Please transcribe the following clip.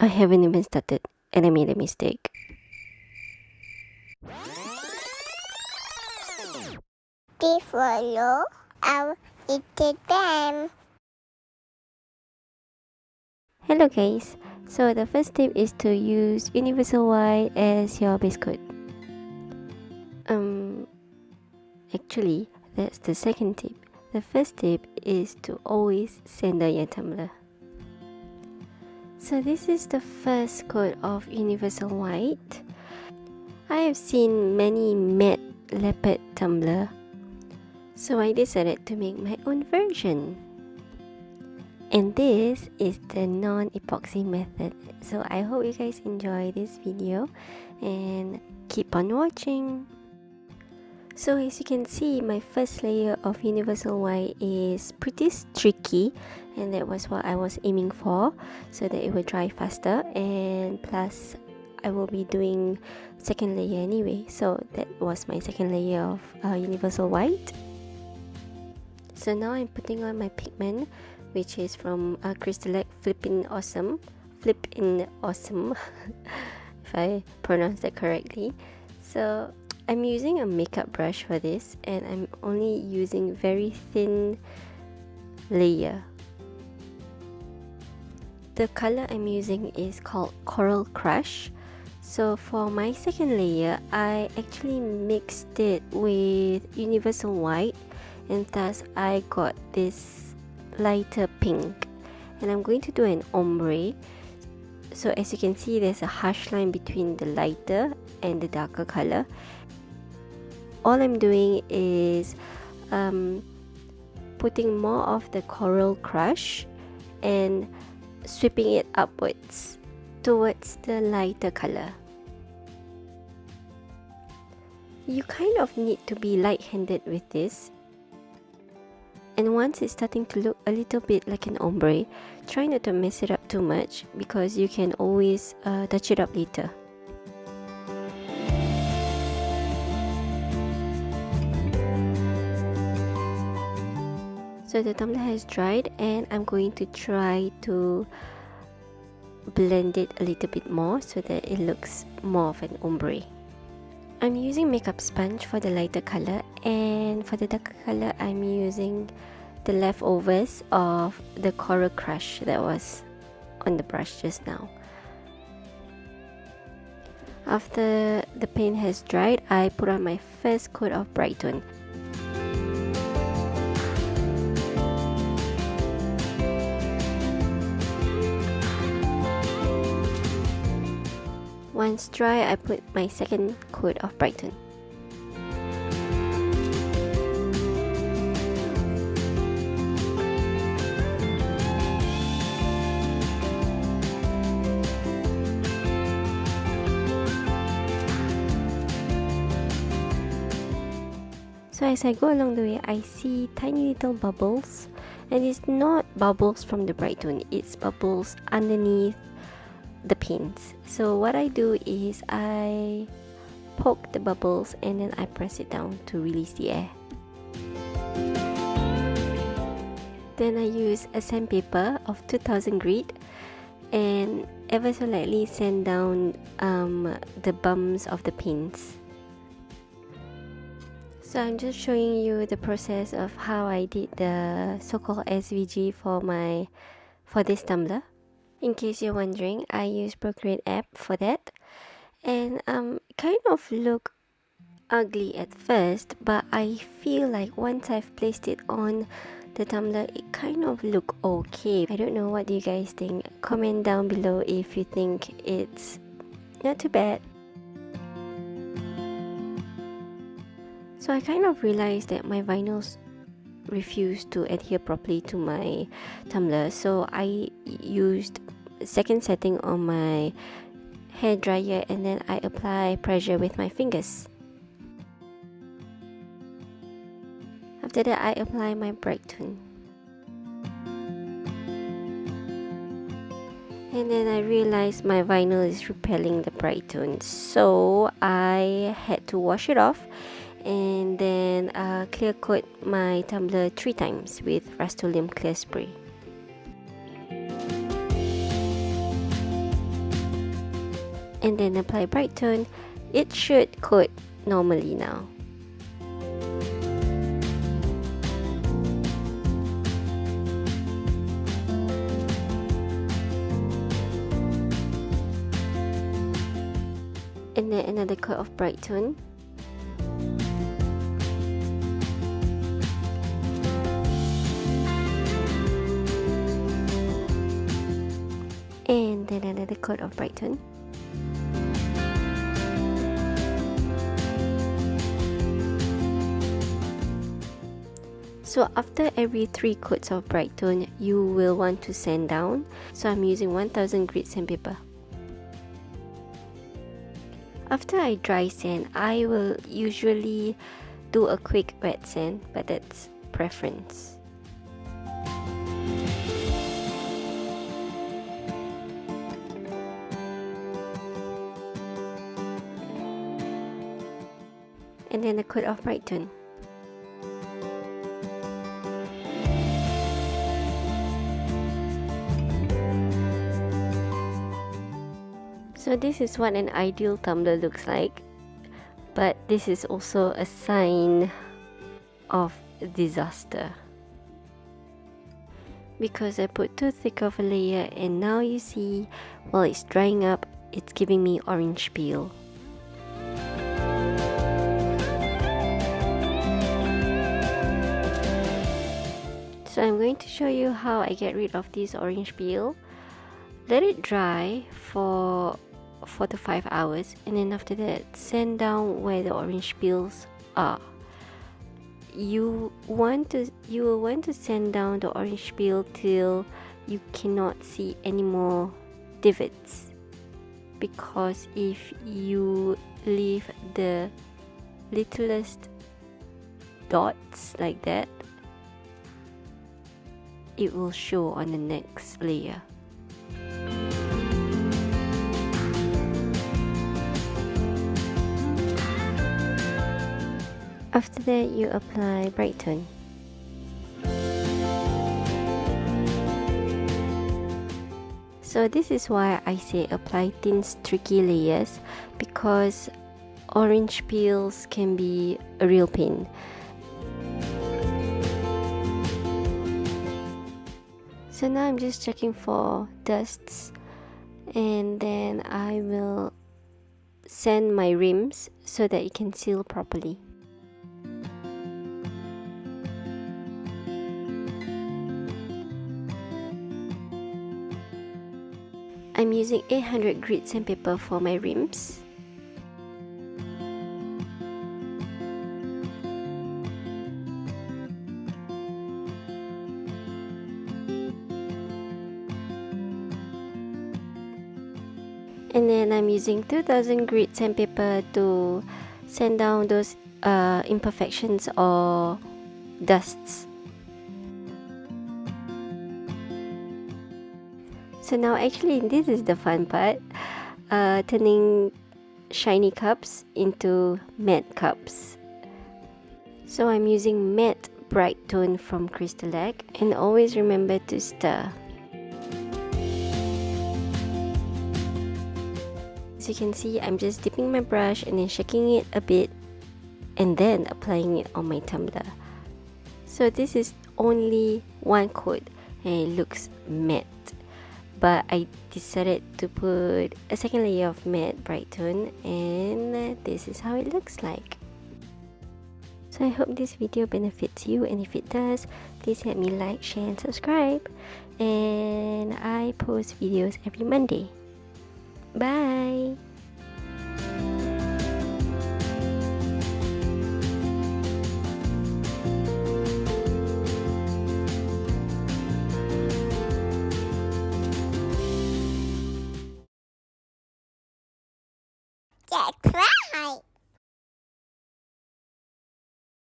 I haven't even started and I made a mistake. They follow our them. Hello guys, so the first tip is to use universal white as your base coat. Actually that's the second tip. The first tip is to always sand down your tumbler. So this is the first coat of universal white. I have seen many matte leopard tumbler, so I decided to make my own version. And this is the non-epoxy method. So I hope you guys enjoy this video and keep on watching. So as you can see, my first layer of universal white is pretty streaky, and that was what I was aiming for, so that it will dry faster, and plus I will be doing second layer anyway. So that was my second layer of universal white. So now I'm putting on my pigment, which is from Crystalac Awesome, if I pronounce that correctly. So I'm using a makeup brush for this, and I'm only using very thin layer. The color I'm using is called Coral Crush. So for my second layer, I actually mixed it with universal white, and thus I got this lighter pink, and I'm going to do an ombre. So as you can see, there's a harsh line between the lighter and the darker color. All I'm doing is putting more of the Coral Crush and sweeping it upwards towards the lighter color. You kind of need to be light-handed with this, and once it's starting to look a little bit like an ombre, try not to mess it up too much, because you can always touch it up later. So the tumbler has dried, and I'm going to try to blend it a little bit more so that it looks more of an ombre. I'm using makeup sponge for the lighter color, and for the darker color I'm using the leftovers of the Coral Crush that was on the brush just now. After the paint has dried, I put on my first coat of Brite. Once dry, I put my second coat of Brite. So as I go along the way, I see tiny little bubbles, and it's not bubbles from the Brite, it's bubbles underneath the paints. So what I do is I poke the bubbles and then I press it down to release the air. Then I use a sandpaper of 2000 grit and ever so lightly sand down the bumps of the paints. So I'm just showing you the process of how I did the so-called SVG for this tumbler. In case you're wondering, I use Procreate app for that, and kind of look ugly at first, but I feel like once I've placed it on the tumbler, it kind of look okay. I don't know, what do you guys think? Comment down below if you think it's not too bad. So I kind of realized that my vinyls refuse to adhere properly to my tumbler, so I used second setting on my hair dryer, and then I apply pressure with my fingers. After that, I apply my Brite, and then I realized my vinyl is repelling the Brite, so I had to wash it off and then clear coat my tumbler 3 times with Rust-Oleum clear spray. and then apply bright tone, it should coat normally now. And then another coat of bright tone. And then another coat of bright tone. So after every 3 coats of bright tone, you will want to sand down. So I'm using 1000 grit sandpaper. After I dry sand, I will usually do a quick wet sand, but that's preference. And then a coat of bright tone. So this is what an ideal tumbler looks like, but this is also a sign of disaster, because I put too thick of a layer, and now you see while it's drying up, it's giving me orange peel. So I'm going to show you how I get rid of this orange peel. Let it dry for 4 to 5 hours, and then after that sand down where the orange peels are. You will want to sand down the orange peel till you cannot see any more divots, because if you leave the littlest dots like that, it will show on the next layer. After that, you apply bright tone. So this is why I say apply thin streaky layers, because orange peels can be a real pain. So now I'm just checking for dusts, and then I will sand my rims so that it can seal properly. I'm using 800 grit sandpaper for my rims. And then I'm using 2000 grit sandpaper to sand down those imperfections or dusts. So now actually this is the fun part, turning shiny cups into matte cups. So I'm using matte bright tone from Crystalac, and always remember to stir. As you can see, I'm just dipping my brush and then shaking it a bit, and then applying it on my tumbler. So this is only one coat and it looks matte, but I decided to put a second layer of matte bright tone, and this is how it looks like. So I hope this video benefits you, and if it does, please help me like, share and subscribe. And I post videos every Monday. Bye! That's right.